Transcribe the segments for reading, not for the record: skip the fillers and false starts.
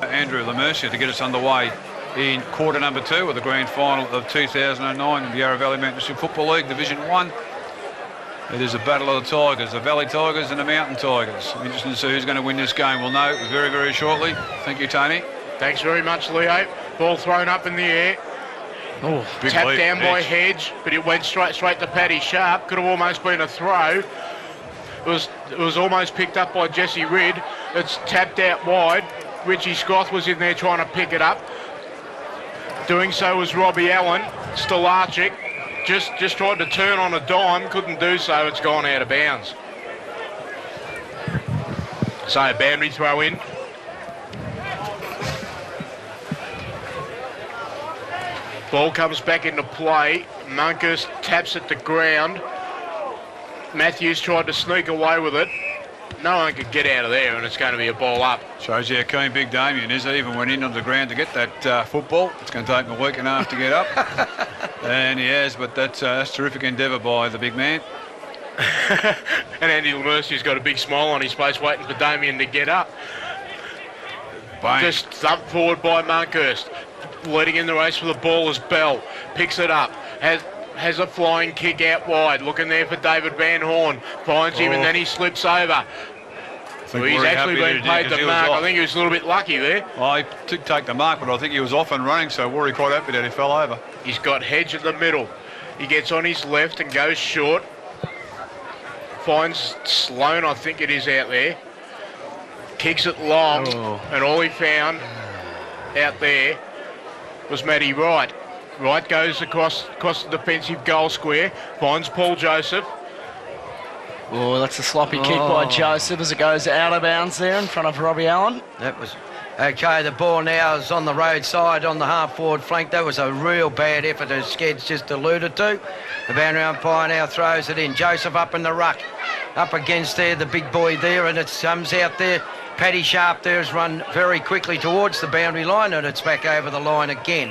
Andrew Lamercia to get us underway in quarter number 2 of the grand final of 2009 in the Yarra Valley Mountain Football League Division 1. It is a battle of the Tigers, the Valley Tigers and the Mountain Tigers. Interesting to see who's going to win this game. We'll know very, very shortly. Thank you, Tony. Thanks very much, Leo. Ball thrown up in the air. Oh, tapped down by Hedge, but it went straight to Paddy Sharp. Could have almost been a throw. It was almost picked up by Jesse Ridd. It's tapped out wide. Richie Scroth was in there trying to pick it up. Doing so was Robbie Allen. Stolarczyk just tried to turn on a dime, couldn't do so. It's gone out of bounds. So a boundary throw in. Ball comes back into play. Monkhurst taps it to ground. Matthews tried to sneak away with it. No one could get out of there, and it's going to be a ball up. Shows you how keen Big Damien is. He even went in on the ground to get that football. It's going to take him a week and a half to get up. And he has, but that's terrific endeavour by the big man. And Andy Lamercia's got a big smile on his face waiting for Damien to get up. Bang. Just thumped forward by Monkhurst. Leading in the race for the ball is Bell. Picks it up. Has a flying kick out wide. Looking there for David Van Horn. Finds him and then he slips over. So he's actually been paid the mark. I think he was a little bit lucky there. Well, he did take the mark, but I think he was off and running, so Woori quite happy that he fell over. He's got Hedge in the middle. He gets on his left and goes short. Finds Sloan, I think it is, out there. Kicks it long, and all he found out there was Matty Wright. Wright goes across the defensive goal square, finds Paul Joseph. Oh, that's a sloppy kick by Joseph as it goes out of bounds there in front of Robbie Allen. That was okay. The ball now is on the roadside on the half-forward flank. That was a real bad effort, as Skeds just alluded to. The boundary umpire now throws it in. Joseph up in the ruck, up against there, the big boy there, and it comes out there. Paddy Sharp there has run very quickly towards the boundary line, and it's back over the line again.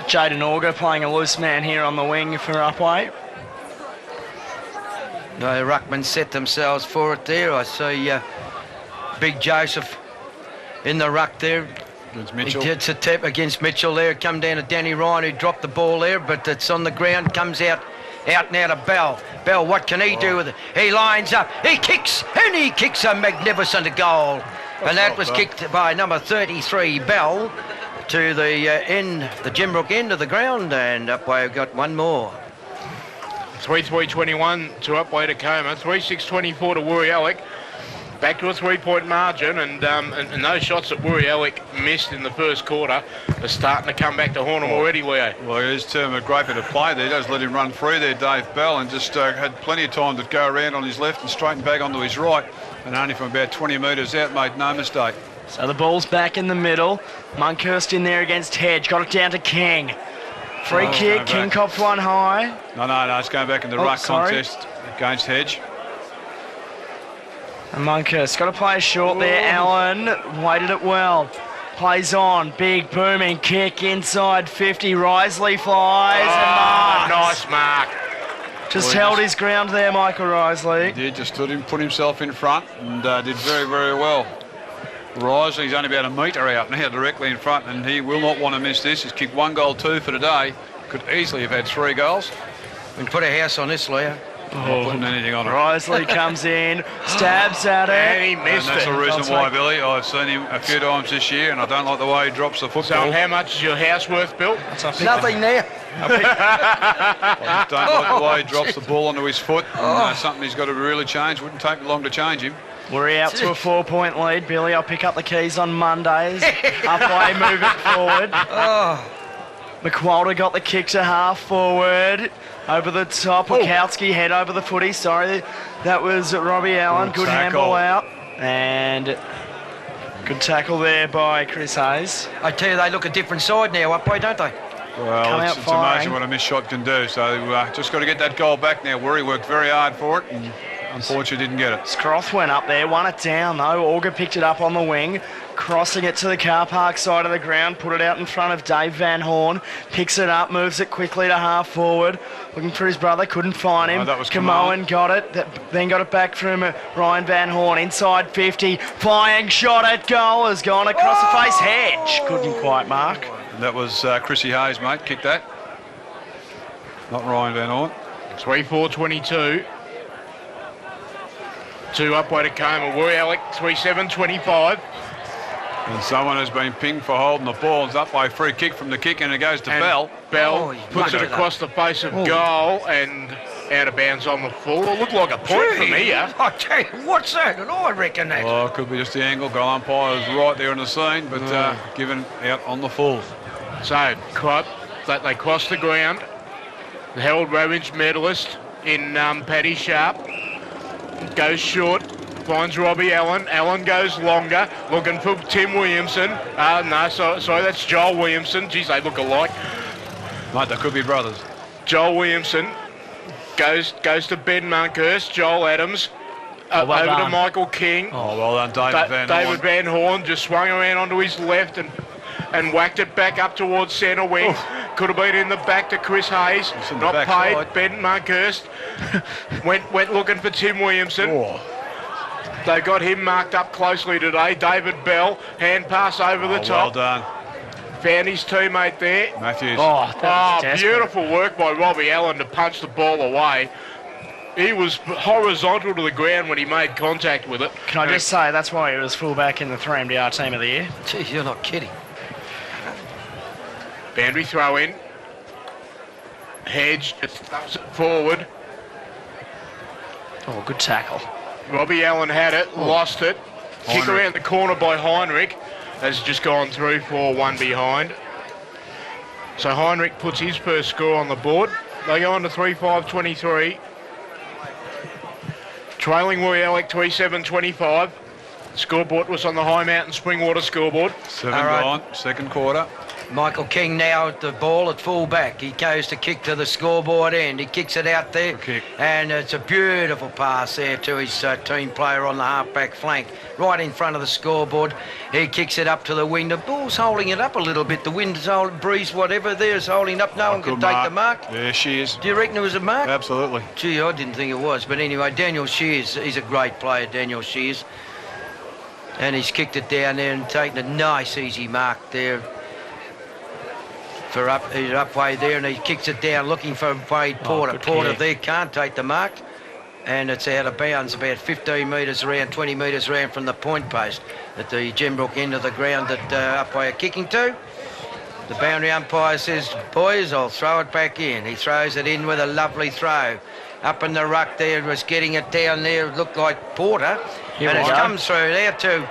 Jaden Auger playing a loose man here on the wing for Upwey. No, ruckman set themselves for it there. I see Big Joseph in the ruck there. Against Mitchell. He gets a tap against Mitchell there. Come down to Danny Ryan, who dropped the ball there, but it's on the ground. Comes out now to Bell. Bell, what can he do with it? He lines up. He kicks, and he kicks a magnificent goal. And that was kicked by number 33, Bell, to the the Gembrook end of the ground, and Upwey got one more. 3-3-21 to Upwey Tecoma, 3-6-24 to Woori Yallock. Back to a 3-point margin, and those shots that Woori Yallock missed in the first quarter are starting to come back to haunt him already, Leo. Well, it is a great bit of play there. He does let him run free there, Dave Bell, and just had plenty of time to go around on his left and straighten back onto his right, and only from about 20 metres out made no mistake. So the ball's back in the middle. Monkhurst in there against Hedge. Got it down to King. Free kick. King copped one high. No, it's going back in the ruck contest against Hedge. And Monkhurst got to play short there. Allen waited it well. Plays on. Big booming kick inside 50. Risley flies and marks. Nice mark. Just held his ground there, Michael Risley. He did, just stood him, put himself in front, and did very, very well. Risley's only about a metre out now, directly in front, and he will not want to miss this. He's kicked 1 goal, 2 for today. Could easily have had 3 goals. We can put a house on this, Leo. Not putting anything on it. Risley comes in, stabs at it. And he missed And that's it. the reason why, Billy. I've seen him a few times this year, and I don't like the way he drops the football. So how much is your house worth, Bill? Nothing there. I just don't like the way he drops the ball onto his foot. And, something he's got to really change. Wouldn't take long to change him. We're out to a 4-point lead. Billy, I'll pick up the keys on Mondays. Upwey, move it forward. McWalter got the kick to half forward. Over the top. Wachowski head over the footy. Sorry, that was Robbie Allen. Good handball out. And good tackle there by Chris Hayes. I tell you, they look a different side now, Upwey, don't they? Well, it's amazing what a missed shot can do. So just got to get that goal back now. Woori worked very hard for it. And unfortunately didn't get it. Scroth went up there, won it down though. Auger picked it up on the wing, crossing it to the car park side of the ground, put it out in front of Dave Van Horn, picks it up, moves it quickly to half forward, looking for his brother, couldn't find him. That was Camoan got it, then got it back from Ryan Van Horn, inside 50, flying shot at goal, has gone across the face, Hedge, couldn't quite mark. And that was Chrissy Hayes, mate, kicked that. Not Ryan Van Horn. 3-4-22. 2 Upwey to Tecoma. Yallock 3-7-25. And someone has been pinged for holding the ball. It's up by free kick from the kick, and it goes to Bell. Bell puts it across the face of goal and out of bounds on the full. It looked like a point from here. I tell you, what's that? And I reckon that. Oh, it could be just the angle. Goal umpire is right there on the scene, but given out on the full. So, they cross the ground. The Harold Ravage medalist in Paddy Sharp goes short, finds Robbie Allen. Allen goes longer, looking for Tim Williamson. Sorry, that's Joel Williamson. Geez, they look alike. Mate, they could be brothers. Joel Williamson goes to Ben Monkhurst. Joel Adams over to Michael King. Oh, well done, David Van Horn. David Van Horn just swung around onto his left and whacked it back up towards centre wing. Could have been in the back to Chris Hayes. Not paid. Side. Ben Monkhurst went looking for Tim Williamson. Oh. They got him marked up closely today. David Bell, hand pass over the top. Well done. Found his teammate there. Matthews. Beautiful work by Robbie Allen to punch the ball away. He was horizontal to the ground when he made contact with it. Can I just say, that's why he was fullback in the 3MDR Team of the Year. Gee, you're not kidding. Boundary throw in. Hedge stuffs it forward. Oh, good tackle. Robbie Allen had it, lost it. Kick Heinrich. around the corner by Heinrich. Has just gone through for one behind. So Heinrich puts his first score on the board. They go on to 3-5-23. Trailing Yallock 3-7-25. Scoreboard was on the High Mountain Springwater scoreboard. 7 All right. gone, second quarter. Michael King now at the ball at full back. He goes to kick to the scoreboard end. He kicks it out there. Good kick. And it's a beautiful pass there to his team player on the half-back flank, right in front of the scoreboard. He kicks it up to the wing. The ball's holding it up a little bit. The wind's holding, breeze, whatever there is holding up. No one can take the mark. Yeah, she is. Do you reckon it was a mark? Absolutely. Gee, I didn't think it was. But anyway, Daniel Shears, he's a great player, Daniel Shears. And he's kicked it down there and taken a nice, easy mark there. He's Upwey there, and he kicks it down looking for Wade Porter. Porter there can't take the mark, and it's out of bounds about 15 metres around, 20 metres around from the point post at the Gembrook end of the ground that Upwey are kicking to. The boundary umpire says, boys, I'll throw it back in. He throws it in with a lovely throw. Up in the ruck there, was getting it down there. It looked like Porter, and it comes through there to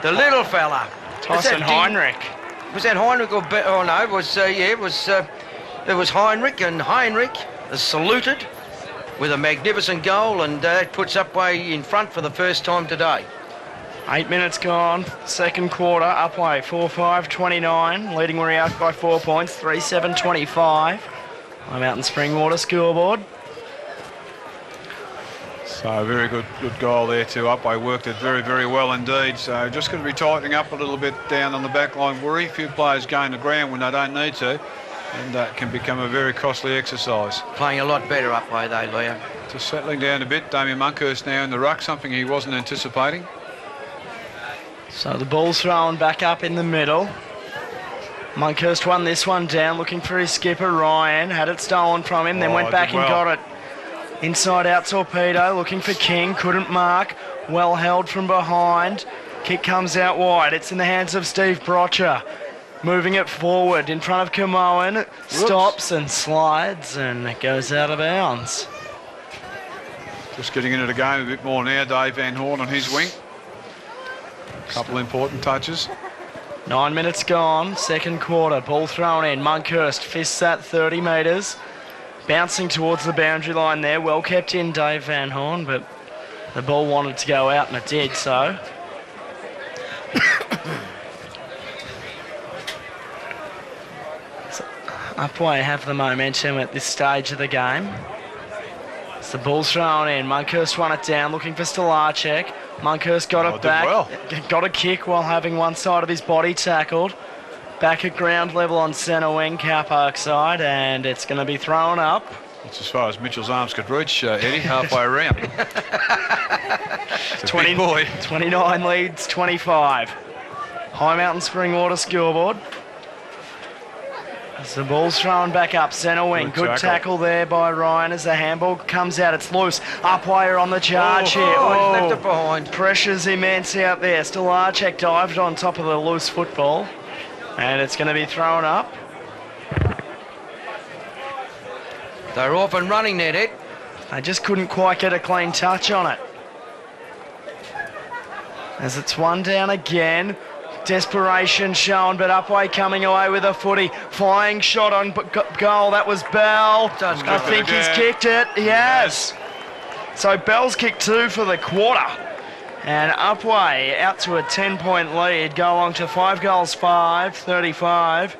the little fella. Tyson Heinrich. Was that Heinrich or... Oh, no, it was, it was Heinrich, and Heinrich is saluted with a magnificent goal, and it puts Upwey in front for the first time today. 8 minutes gone, second quarter, Upwey 4-5-29, leading Woori by 4 points, 3-7-25. I'm out in Springwater scoreboard. So very good goal there to Upwey. Worked it very, very well indeed. So just going to be tightening up a little bit down on the back line. Woori, a few players going to ground when they don't need to, and that can become a very costly exercise. Playing a lot better Upwey though, Leo. Just settling down a bit. Damien Monkhurst now in the ruck, something he wasn't anticipating. So the ball's thrown back up in the middle. Monkhurst won this one down, looking for his skipper Ryan. Had it stolen from him, then went back and got it. Inside out Torpedo, looking for King, couldn't mark. Well held from behind. Kick comes out wide. It's in the hands of Steve Brocher. Moving it forward in front of Camoan. Stops and slides, and it goes out of bounds. Just getting into the game a bit more now, Dave Van Horn on his wing. Couple important touches. 9 minutes gone, second quarter. Ball thrown in. Monkhurst fists that 30 metres. Bouncing towards the boundary line there. Well kept in, Dave Van Horn, but the ball wanted to go out, and it did so. Upwey have the momentum at this stage of the game. It's the ball's thrown in. Monkhurst won it down, looking for Stolarczyk. Monkhurst got it did back. well. Got a kick while having one side of his body tackled. Back at ground level on centre wing, car park side, and it's going to be thrown up. It's as far as Mitchell's arms could reach, Eddie, halfway around. It's a big boy. 29 leads 25. High Mountain Springwater scoreboard. As the ball's thrown back up, centre wing. Good tackle there by Ryan as the handball comes out. It's loose. Upwey on the charge here. He's Oh, left it behind. pressure's immense out there. Stolarczyk dived on top of the loose football. And it's going to be thrown up. They're off and running there, Ed. They just couldn't quite get a clean touch on it. As it's one down again. Desperation shown, but Upwey coming away with a footy. Flying shot on goal. That was Bell. Doesn't I look think good he's again. kicked it. He has. So Bell's kicked 2 for the quarter. And Upwey out to a 10-point lead. Go along to 5 goals, 35.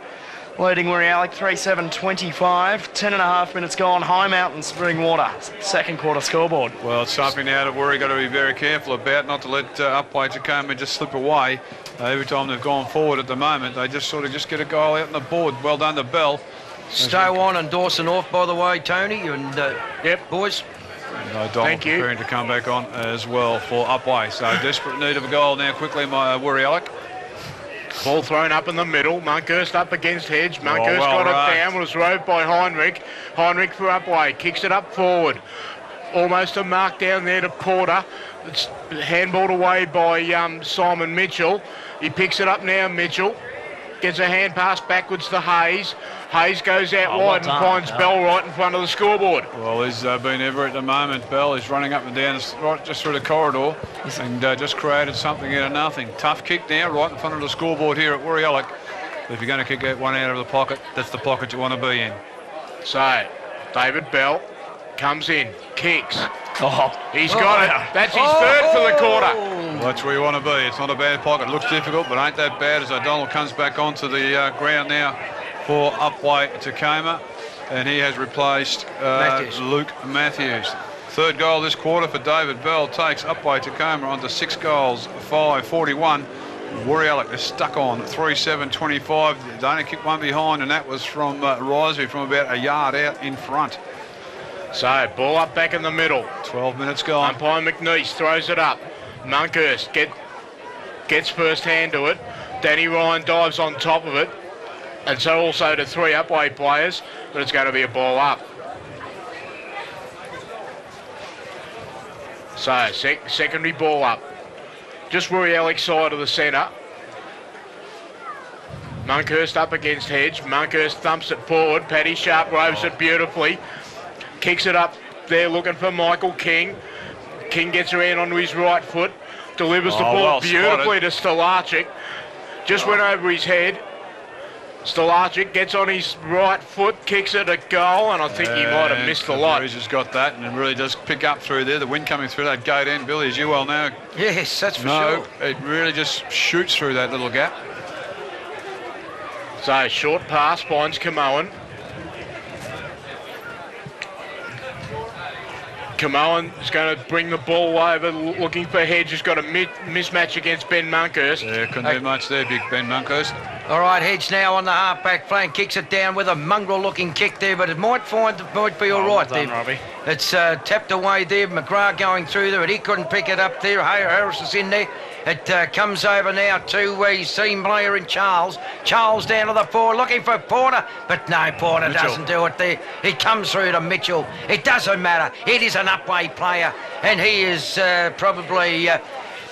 Leading Yallock 3-7-25. 10.5 minutes gone. High Mountain Springwater. Second quarter scoreboard. Well, it's something now that Woori got to be very careful about, not to let Upwey Tecoma just slip away. Every time they've gone forward at the moment, they just sort of just get a goal out on the board. Well done to Bell. Stow on and Dawson off, by the way, Tony, and Yep. boys. Donald Thank you. preparing to come back on as well for Upwey. So desperate need of a goal now quickly, my Woori Yallock. Ball thrown up in the middle. Monkhurst up against Hedge. Monkhurst well got it run. down. Was roved by Heinrich. Heinrich for Upwey. Kicks it up forward. Almost a mark down there to Porter. It's handballed away by Simon Mitchell. He picks it up now, Mitchell. Gets a hand pass backwards to Hayes. Hayes goes out well wide and done, finds Bell. Bell right in front of the scoreboard. Well, he's been ever at the moment. Bell is running up and down right just through the corridor and just created something out of nothing. Tough kick now right in front of the scoreboard here at Woori Yallock. If you're going to kick that one out of the pocket, that's the pocket you want to be in. So, David Bell comes in, kicks. Oh, He's got it. That's his third for the quarter. Well, that's where you want to be. It's not a bad pocket. Looks difficult, but ain't that bad as O'Donnell comes back onto the ground now for Upwey Tecoma, and he has replaced Luke Matthews. Third goal this quarter for David Bell takes Upwey Tecoma onto 6 goals, 5-41. Woori Yallock is stuck on 3-7-25. They only kicked one behind, and that was from Risey from about a yard out in front. So, ball up back in the middle. 12 minutes gone. Umpire McNeese throws it up. Monkhurst gets first hand to it. Danny Ryan dives on top of it. And so also to 3 Upwey players, but it's going to be a ball up. So, secondary ball up. Just Woori Yallock side of the centre. Monkhurst up against Hedge. Monkhurst thumps it forward. Paddy Sharp roves it beautifully. Kicks it up there looking for Michael King. King gets around onto his right foot. Delivers the ball well beautifully to Stolarczyk. Just went over his head. Stolarczyk gets on his right foot, kicks it a goal, and I think he might have missed the lot. He's just got that, and it really does pick up through there. The wind coming through that gate end, Billy, as you well know. Yes, that's for No, sure. it really just shoots through that little gap. So short pass finds Camoan. Camoan is going to bring the ball over, looking for Hedge, who's got a mismatch against Ben Monkhurst. Yeah, couldn't do much there, big Ben Monkhurst. All right, Hedge now on the half-back flank, kicks it down with a mongrel-looking kick there, but it might be all right there. Robbie. It's tapped away there. McGrath going through there, and he couldn't pick it up there. Harris is in there. It comes over now to his team player in Charles. Charles down to the forward, looking for Porter, but no, Porter Mitchell doesn't do it there. He comes through to Mitchell. It doesn't matter. It is an Upwey player, and he is probably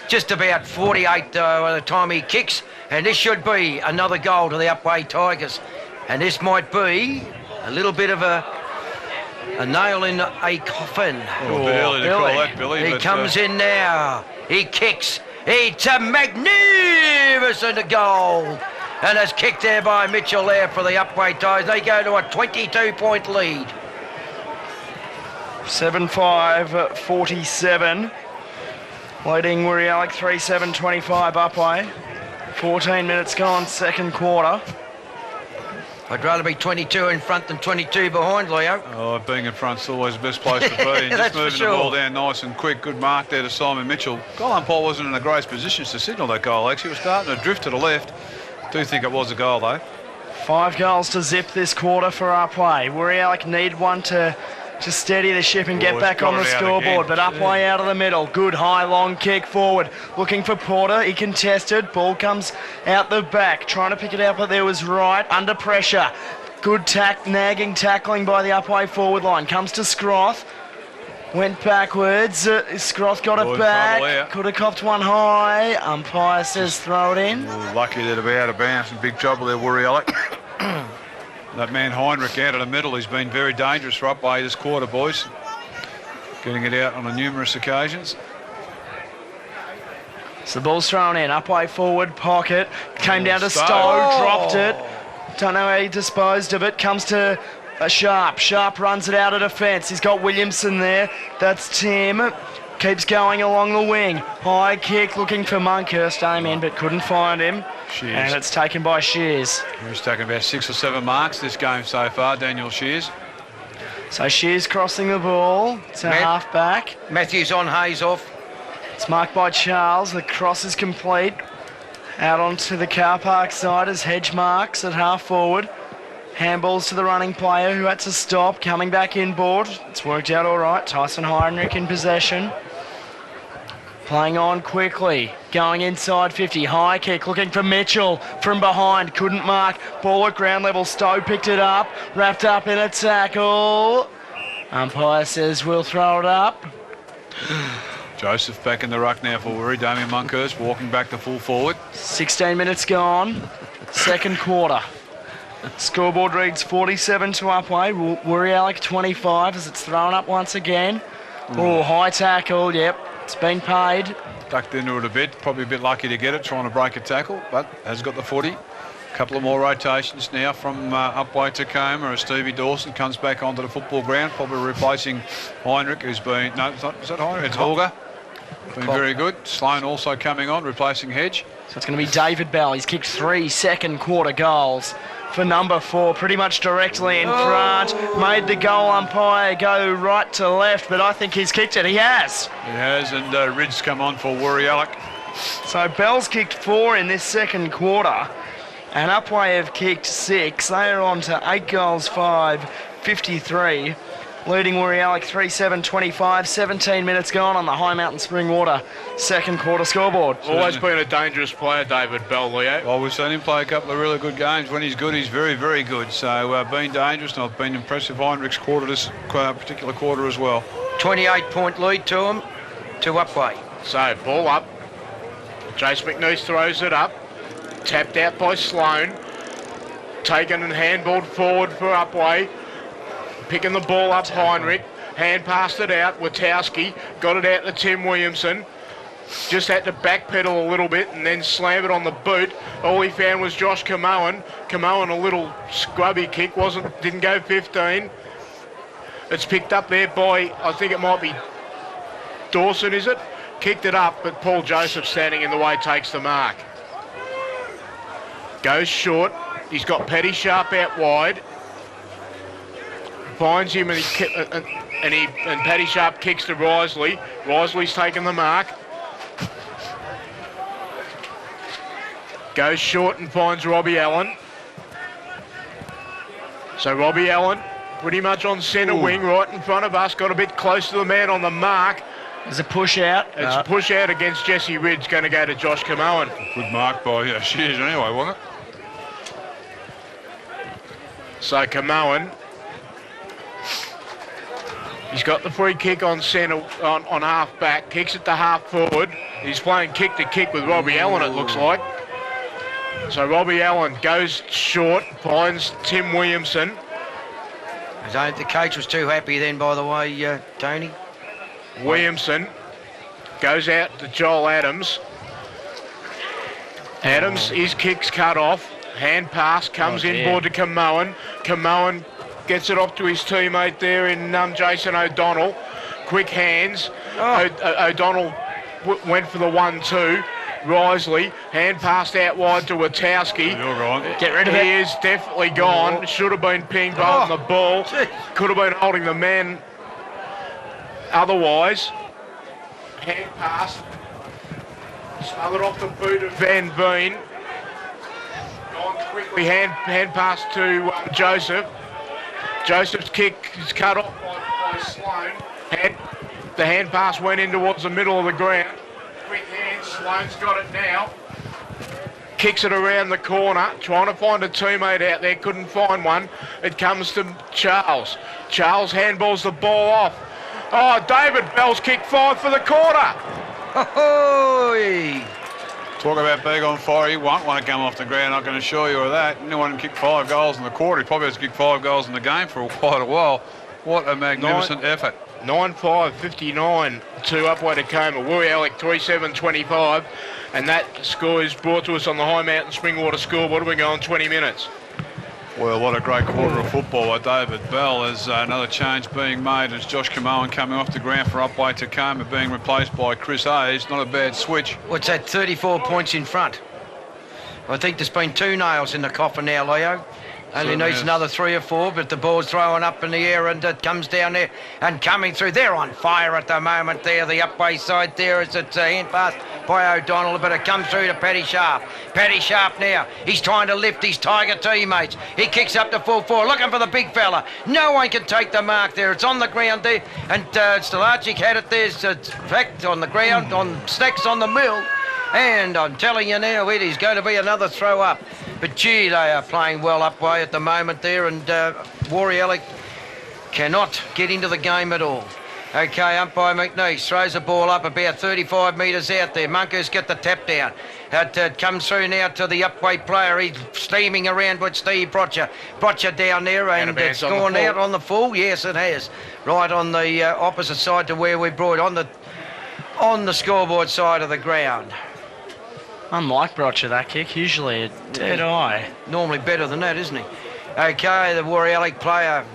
just about 48 by the time he kicks. And this should be another goal to the Upwey Tigers. And this might be a little bit of a nail in a coffin. Oh, a bit early to call that, Billy. He but, comes in now. He kicks. It's a magnificent goal. And it's kicked there by Mitchell there for the Upwey Tigers. They go to a 22-point lead. 7-5-47. Leading Woori Yallock 3-7-25 Upwey. 14 minutes gone, second quarter. I'd rather be 22 in front than 22 behind, Leo. Oh, being in front's always the best place to be. And That's just for moving sure. the ball down nice and quick. Good mark there to Simon Mitchell. Goal umpire wasn't in the greatest positions to signal that goal, actually. He was starting to drift to the left. Do think it was a goal, though. 5 goals to zip this quarter for Upwey. Yallock need one to steady the ship and get he's back got on the it out scoreboard. again. But Upwey out of the middle. Good high long kick forward. Looking for Porter. He contested. Ball comes out the back. Trying to pick it out, but there was right. Under pressure. Good nagging tackling by the Upwey forward line. Comes to Scroth. Went backwards. Scroth got Oh, it in trouble back. there. Could have copped one high. Umpire says throw it in. Oh, lucky there to be out of bounds. In big trouble there, Woori Yallock. That man Heinrich out of the middle. He's been very dangerous for Upwey this quarter, boys. Getting it out on numerous occasions. So the ball's thrown in. Upwey forward pocket. Came down to Stowe. Stowe. Dropped it. Don't know how he disposed of it. Comes to Sharp. Sharp runs it out of defence. He's got Williamson there. That's Tim. Keeps going along the wing. High kick looking for Monkhurst. Aim in but couldn't find him. Shears. And it's taken by Shears. He's taken about 6 or 7 marks this game so far, Daniel Shears. So Shears crossing the ball to Matt. half back. Matthews on, Hayes off. It's marked by Charles. The cross is complete. Out onto the car park side as Hedge marks at half forward. Handballs to the running player who had to stop. Coming back inboard. It's worked out all right. Tyson Heinrich in possession. Playing on quickly. Going inside 50. High kick looking for Mitchell from behind. Couldn't mark. Ball at ground level. Stowe picked it up. Wrapped up in a tackle. Umpire says we'll throw it up. Joseph back in the ruck now for Woori. Damien Monkhurst walking back to full forward. 16 minutes gone. Second quarter. Scoreboard reads 47 to Upwey. Woori Yallock 25 as it's thrown up once again. Oh, high tackle. Yep, it's been paid. Ducked into it a bit. Probably a bit lucky to get it, trying to break a tackle, but has got the footy. Couple of more rotations now from Upwey Tecoma as Stevie Dawson comes back onto the football ground, probably replacing Heinrich, who's been... No, it's not, is that Heinrich? It's Holger. Been very good. Sloan also coming on, replacing Hedge. So it's going to be David Bell. He's kicked 3 second quarter goals for number 4, pretty much directly in front. Made the goal umpire go right to left, but I think he's kicked it. He has. He has, and Rid's come on for Woori Yallock. So Bell's kicked 4 in this second quarter, and Upwey have kicked 6. They are on to 8 goals, 5, 53. Leading Woori Yallock 3-7-25, 17 minutes gone on the High Mountain Spring Water second quarter scoreboard. Always been a dangerous player, David Bell, Leo. Well, we've seen him play a couple of really good games. When he's good, he's very, very good. So been dangerous, and I've been impressed with Heinrich's quarter, this particular quarter as well. 28-point lead to him, to Upwey. So, ball up. Jace McNeese throws it up. Tapped out by Sloan. Taken and handballed forward for Upwey. Picking the ball up, Heinrich. Hand passed it out. Witowski got it out to Tim Williamson. Just had to backpedal a little bit and then slam it on the boot. All he found was Josh Camoan. Camoan, a little scrubby kick, didn't go 15. It's picked up there by, I think it might be Dawson, is it? Kicked it up, but Paul Joseph standing in the way takes the mark. Goes short. He's got Petty Sharp out wide. Finds him and Paddy Sharp kicks to Risley. Risley's taken the mark. Goes short and finds Robbie Allen. So Robbie Allen pretty much on centre wing right in front of us. Got a bit close to the man on the mark. There's a push out. It's a push out against Jesse Ridge, going to go to Josh Camoan. Good mark by Shears anyway, wasn't it? So Camoan, he's got the free kick on centre, on half back, kicks it to half forward. He's playing kick to kick with Robbie Allen, it looks like. So Robbie Allen goes short, finds Tim Williamson. The coach was too happy then, by the way, Tony. Williamson goes out to Joel Adams. Adams, his kick's cut off. Hand pass comes inboard to Camoan. Camoan gets it off to his teammate there in Jason O'Donnell. Quick hands. O'Donnell went for the 1-2. Risley, hand passed out wide to Witowski. You're right. Get rid of it. He is definitely gone. Should have been pinged on the ball. Could have been holding the man otherwise. Hand pass. Smothered off the boot of Van Veen. Gone quickly. Hand pass to Joseph. Joseph's kick is cut off by Sloan. The hand pass went in towards the middle of the ground. Quick hand. Sloan's got it now. Kicks it around the corner, trying to find a teammate out there, couldn't find one. It comes to Charles. Charles handballs the ball off. Oh, David Bell's kicked 5 for the quarter. Ho-ho-y. Talk about being on fire. He won't want to come off the ground, I can assure you of that. Anyone can kick 5 goals in the quarter. He probably has to kick 5 goals in the game for quite a while. What a magnificent effort. 9-5-59 to Upwey Tecoma. Woori Yallock 3-7-25. And that score is brought to us on the High Mountain Springwater scoreboard. We're going 20 minutes. Well, what a great quarter of football by David Bell. There's another change being made as Josh Camoan coming off the ground for Upwey Tecoma, being replaced by Chris Hayes. Not a bad switch. What's that, 34 points in front? I think there's been 2 nails in the coffin now, Leo. Only Certainly needs is. another 3 or 4, but the ball's throwing up in the air and it comes down there and coming through. They're on fire at the moment there. The Upwey side there is it's a hand pass by O'Donnell, but it comes through to Paddy Sharp. Paddy Sharp now. He's trying to lift his Tiger teammates. He kicks up to full 4, looking for the big fella. No one can take the mark there. It's on the ground there, and Stalacic had it there. So it's fact on the ground, on Snacks on the mill. And I'm telling you now, it is going to be another throw up. But gee, they are playing well Upwey at the moment there, and Woori Yallock cannot get into the game at all. Okay, umpire McNeese throws the ball up about 35 metres out there. Munkers get the tap down. It comes through now to the Upwey player. He's steaming around with Steve Brotcher. Brotcher down there, and it's gone out on the full. Yes, it has. Right on the opposite side to where we brought on the scoreboard side of the ground. Unlike Brotcher, that kick, usually a dead eye. Normally better than that, isn't he? Okay, the Woori Yallock player.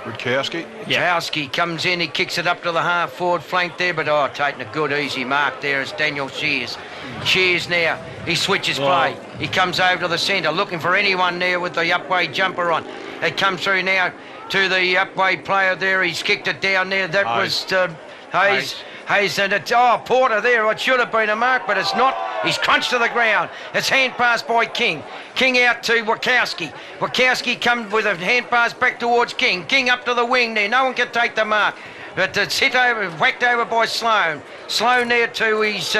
Rudkowski comes in, he kicks it up to the half-forward flank there, but taking a good easy mark there is Daniel Shears. Shears now, he switches play. He comes over to the centre, looking for anyone there with the Upwey jumper on. It comes through now to the Upwey player there, he's kicked it down there. That was Hayes. Hayes and it's, Porter there. It should have been a mark, but it's not. He's crunched to the ground. It's hand pass by King. King out to Wachowski. Wachowski comes with a hand pass back towards King. King up to the wing there. No one can take the mark. But it's whacked over by Sloan. Sloan there to his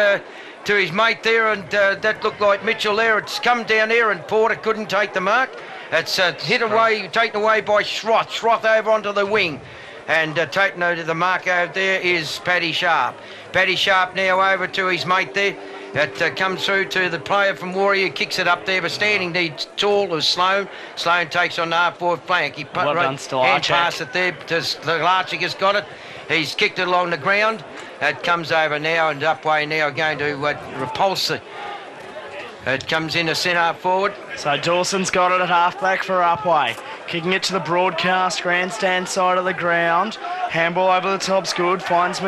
mate there, and that looked like Mitchell there. It's come down there, and Porter couldn't take the mark. It's taken away by Schroth. Schroth over onto the wing. And taking the mark over there is Paddy Sharp. Paddy Sharp now over to his mate there. It comes through to the player from Woori who kicks it up there, but standing needs tall is Sloan. Sloan takes on the half-forward flank. He hand pass it there. Stalacic has got it. He's kicked it along the ground. It comes over now, and Upwey now going to repulse it. It comes in the centre forward. So Dawson's got it at halfback for Upwey. Kicking it to the broadcast grandstand side of the ground. Handball over the top's good. Finds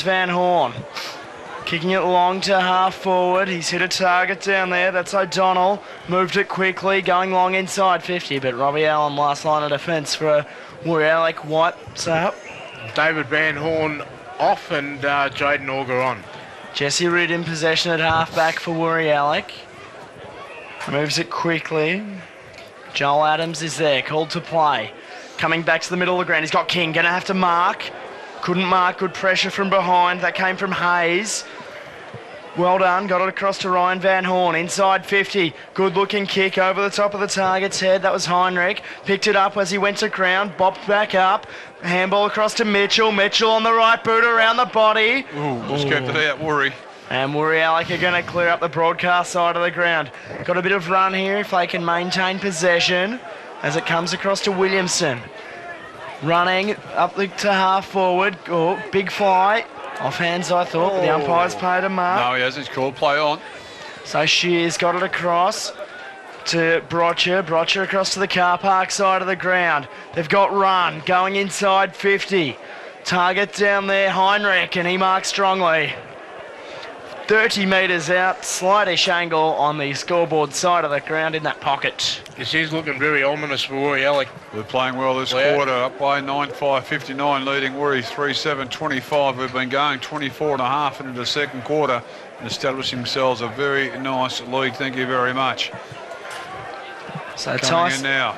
Van Horn. Kicking it long to half forward. He's hit a target down there. That's O'Donnell. Moved it quickly, going long inside 50. But Robbie Allen, last line of defence for Woori Yallock. What's up? David Van Horn off and Jaden Auger on. Jesse Reid in possession at halfback for Woori Yallock. Moves it quickly. Joel Adams is there, called to play. Coming back to the middle of the ground. He's got King, going to have to mark. Couldn't mark, good pressure from behind. That came from Hayes. Well done, got it across to Ryan Van Horn. Inside 50, good looking kick over the top of the target's head. That was Heinrich. Picked it up as he went to ground, bopped back up. Handball across to Mitchell. Mitchell on the right boot around the body. Just kept it out, Woori. And Woori Yallock are going to clear up the broadcast side of the ground. Got a bit of run here if they can maintain possession as it comes across to Williamson. Running up to half forward. Oh, big fly. Off hands, I thought, but the umpire's paid a mark. No, he hasn't. He's called play on. So Shears got it across to Brotcher. Brotcher across to the car park side of the ground. They've got run going inside 50. Target down there, Heinrich, and he marks strongly. 30 metres out, slightish angle on the scoreboard side of the ground in that pocket. This is looking very ominous for Yallock. They're playing well this Yeah. quarter. Upwey 9-5-59, leading Woori 3-7-25. We've been going 24.5 into the second quarter and establishing themselves a very nice lead. Thank you very much. So Coming in now.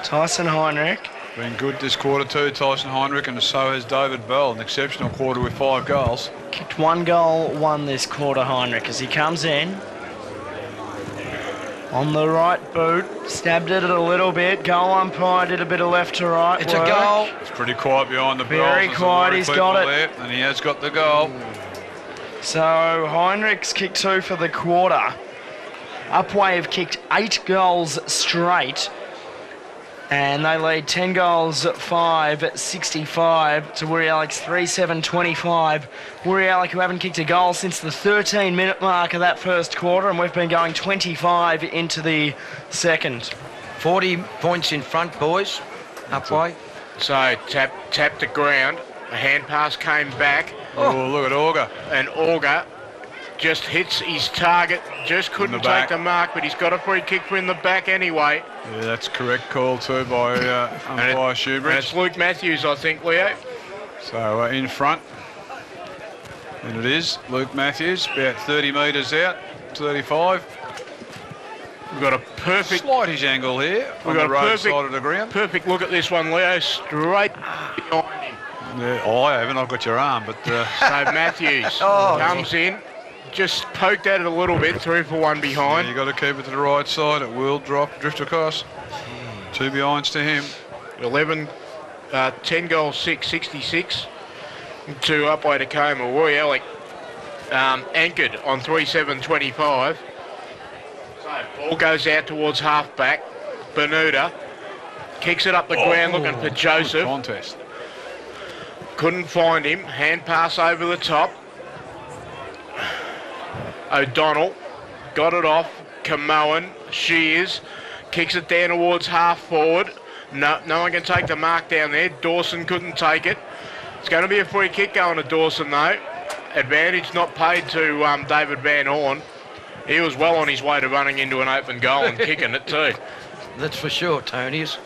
Tyson Heinrich. Been good this quarter too, Tyson Heinrich, and so has David Bell. An exceptional quarter with 5 goals. Kicked 1 goal, 1 this quarter, Heinrich, as he comes in. On the right boot, stabbed at it a little bit. Goal umpire did a bit of left to right It's work. a goal. It's pretty quiet behind the Very bells. quiet, he's got it. There, and he has got the goal. So Heinrich's kicked 2 for the quarter. Upwey have kicked 8 goals straight. And they lead 10 goals, 5-65 to Woori Yallock's 3-7-25. Woori Yallock, who haven't kicked a goal since the 13-minute mark of that first quarter, and we've been going 25 into the second. 40 points in front, boys. Upwey. So tapped the ground. A hand pass came back, Oh, look at Auger. and Auger just hits his target. Just couldn't the back. take the mark, but he's got a free kick for in the back anyway. Yeah, that's correct call too by umpire And Shoebridge. it's Luke Matthews, I think, Leo. So in front, and it is Luke Matthews, about 30 metres out, 35. We've got a perfect Slightish angle here on got the a road perfect- side of the ground. perfect look at this one, Leo. Straight behind him. Yeah, oh, I haven't. I've got your arm, but So Matthews Oh, comes in, just poked at it a little bit, 3 for 1 behind. you got to keep it to the right side. It will drift across. 2 behinds to him. 10 goals, 66 to Upwey Tecoma. Woori Yallock anchored on 3-7-25. So ball goes out towards half-back. Bermuda kicks it up the ground looking for Good Joseph. contest. Couldn't find him. Hand pass over the top. O'Donnell got it off. Camoan, Shears, kicks it down towards half forward. No one can take the mark down there. Dawson couldn't take it. It's going to be a free kick going to Dawson though. Advantage not paid to David Van Horn. He was well on his way to running into an open goal and kicking it too. That's for sure, Tony's.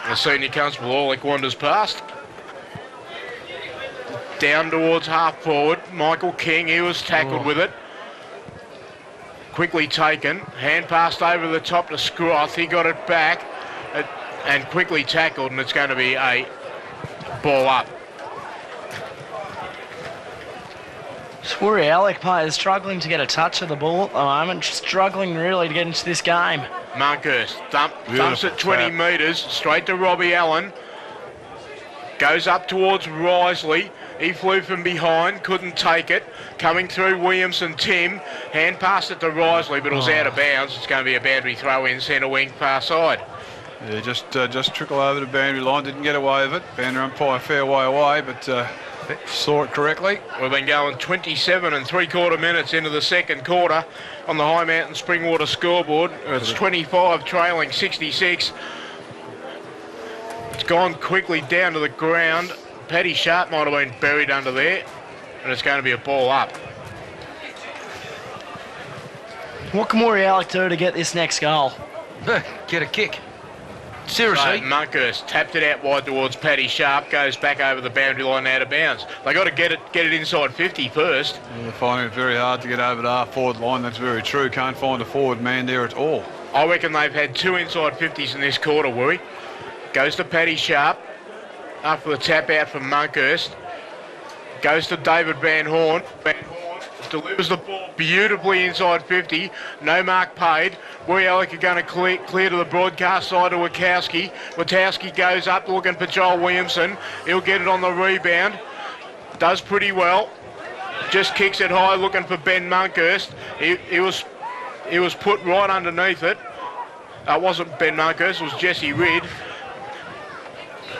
The senior constable Orlick wanders past. Down towards half forward. Michael King, he was tackled with it. Quickly taken. Hand passed over the top to Scroth. He got it back and quickly tackled, and it's going to be a ball up. Woori Yallock players struggling to get a touch of the ball at the moment, struggling really to get into this game. Monkhurst thumps Beautiful it 20 trap. metres, straight to Robbie Allen. Goes up towards Risley. He flew from behind, couldn't take it. Coming through Williamson, Tim. Hand passed it to Risley, but it was out of bounds. It's going to be a boundary throw in centre wing far side. Yeah, just trickle over the boundary line. Didn't get away with it. Boundary umpire a fair way away, but saw it correctly. We've been going 27 3/4 minutes into the second quarter on the High Mountain Springwater scoreboard. It's 25 trailing 66. It's gone quickly down to the ground. Paddy Sharp might have been buried under there, and it's going to be a ball up. What can Woori Yallock do to get this next goal? Get a kick. So Seriously. Monkhurst tapped it out wide towards Paddy Sharp, goes back over the boundary line out of bounds. They got to get it inside 50 first. They're finding it very hard to get over the half forward line. That's very true. Can't find a forward man there at all. I reckon they've had 2 inside 50s in this quarter, Woori. Goes to Paddy Sharp after the tap out from Monkhurst. Goes to David Van Horn. Van Horn delivers the ball beautifully inside 50. No mark paid. Woori Yallock are going to clear to the broadcast side to Wachowski. Wachowski goes up looking for Joel Williamson. He'll get it on the rebound. Does pretty well. Just kicks it high looking for Ben Monkhurst. He was put right underneath it. It wasn't Ben Monkhurst, it was Jesse Ridd.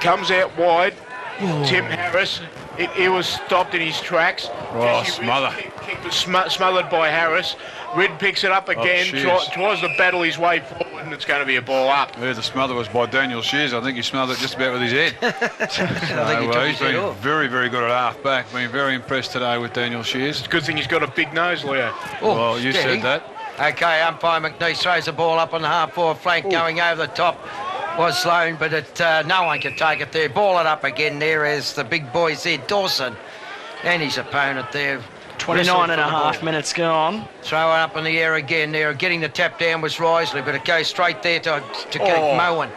Comes out wide. Tim Harris. He was stopped in his tracks. Oh, Jesse smother. Ridd's kick was smothered by Harris. Ridd picks it up again, Shears. tries to battle his way forward, and it's going to be a ball up. Yeah, the smother was by Daniel Shears. I think he smothered it just about with his head. I think he took He's his head been off. very, very good at half back. Been very impressed today with Daniel Shears. It's a good thing he's got a big nose, Leo. Oh, Well, you steady. said that. Okay, umpire McNeese throws the ball up on the half-forward flank, going over the top. Was Sloan, but no one can take it there. Ball it up again there as the big boys there, Dawson and his opponent there. 29 and a Whistle for the half ball. minutes gone. Throw it up in the air again there. Getting the tap down was Risley, but it goes straight there to keep Moen.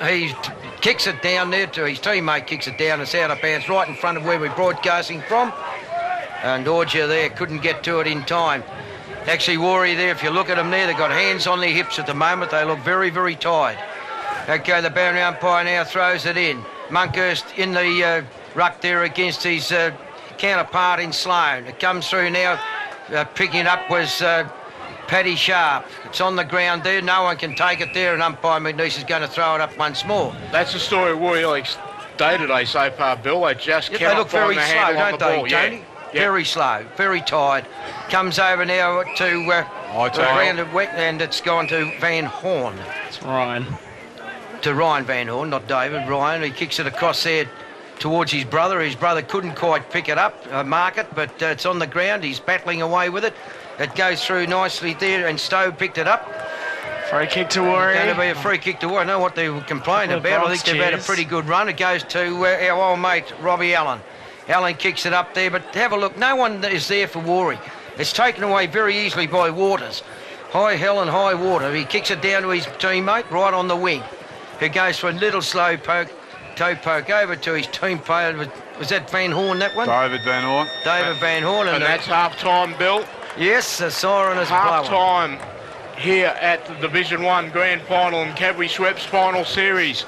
He kicks it down there to his teammate, kicks it down. It's out of bounds right in front of where we're broadcasting from. And Orgia there couldn't get to it in time. Actually, Woori there, if you look at them there, they've got hands on their hips at the moment. They look very, very tired. Okay, the boundary umpire now throws it in. Monkhurst in the ruck there against his counterpart in Sloan. It comes through now. Picking up was Paddy Sharp. It's on the ground there. No one can take it there, and umpire McNeese is going to throw it up once more. That's the story of Woori Day today so far, Bill. They just They cannot look very find the slow, handle on don't the they, ball. Tony? Yeah. Very slow, very tired. Comes over now to tackle. and it's gone to Van Horn. It's Ryan. To Ryan Van Horn, not David. Ryan, he kicks it across there towards his brother. His brother couldn't quite pick it up, mark it, but it's on the ground. He's battling away with it. It goes through nicely there, and Stowe picked it up. Free kick to Going to Woori. be a free kick to Woori. I know what they were complaining Couple of about. I Bronx think they've had a cheers. pretty good run. It goes to our old mate, Robbie Allen. Allen kicks it up there, but have a look. No one is there for Woori. It's taken away very easily by Waters. High hell and high water. He kicks it down to his teammate right on the wing. He goes for a little slow toe poke over to his team player. Was that Van Horn, that one? David Van Horn. David Van Horn. And that's half-time, Bill. Yes, the siren is blowing. Half-time here at the Division 1 Grand Final and Cadbury Schweppes Final Series.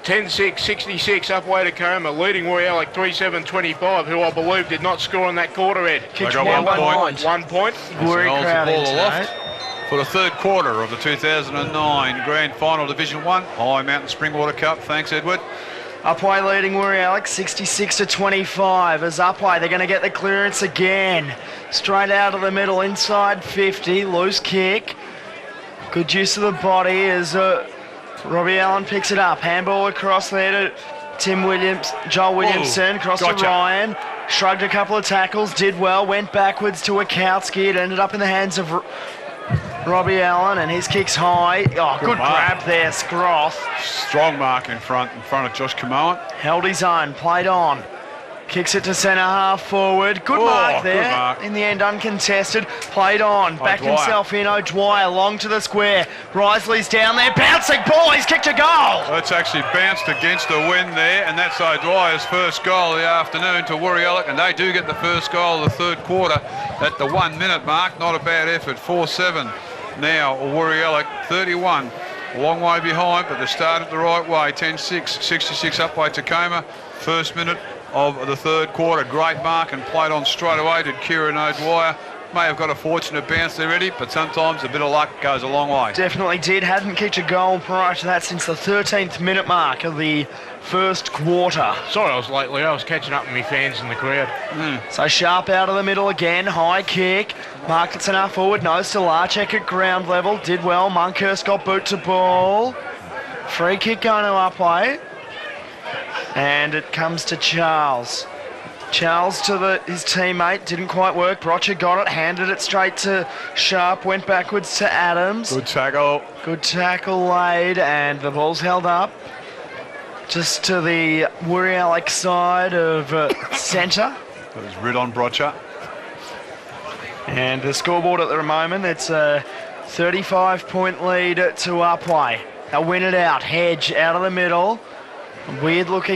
10-6, 66, Upwey Tecoma, leading Yallock 3-7-25, who I believe did not score in that quarter, Ed. Kicked got down 1 by point. Lines. 1 point. Woori Holds the crowd in ball aloft tonight. for the third quarter of the 2009 Grand Final Division 1 High Mountain Springwater Cup. Thanks, Edward. Upwey leading Woori Alex 66-25. As Upwey, they're going to get the clearance again. Straight out of the middle, inside 50, loose kick. Good use of the body as Robbie Allen picks it up. Handball across there to Joel Williamson, across gotcha. to Ryan. Shrugged a couple of tackles, did well, went backwards to Wachowski. It ended up in the hands of Robbie Allen, and his kick's high. Oh, good mark. grab there, Scroth. Strong mark in front of Josh Camoan. Held his own, played on. Kicks it to centre half forward. Good Oh, mark good there. mark. In the end, uncontested. Played on. Backed O'Dwyer. himself in. O'Dwyer long to the square. Risley's down there. Bouncing ball. He's kicked a goal. It's actually bounced against the wind there, and that's O'Dwyer's first goal of the afternoon to Woori Yallock, and they do get the first goal of the third quarter at the 1 minute mark. Not a bad effort. 4-7 now. Woori Yallock 31. A long way behind, but they started the right way. 10-6, 66 up by Tecoma. First minute of the third quarter. Great mark and played on straight away. Did Kieran O'Dwyer. May have got a fortunate bounce there, Eddie, but sometimes a bit of luck goes a long way. Definitely did. Hadn't kicked a goal prior to that since the 13th minute mark of the first quarter. Sorry I was late, Leo. I was catching up with me fans in the crowd. So Sharp out of the middle again. High kick. Marked it centre forward. Nose to Larchek at ground level. Did well. Monkhurst got boot to ball. Free kick going to Upwey. And it comes to Charles. Charles to his teammate. Didn't quite work. Brocher got it. Handed it straight to Sharp. Went backwards to Adams. Good tackle. Good tackle laid. And the ball's held up. Just to the Woori Alex side of centre. That was rid on Brocher. And the scoreboard at the moment, it's a 35-point lead to Upwey. They'll win it out. Hedge out of the middle. Weird looking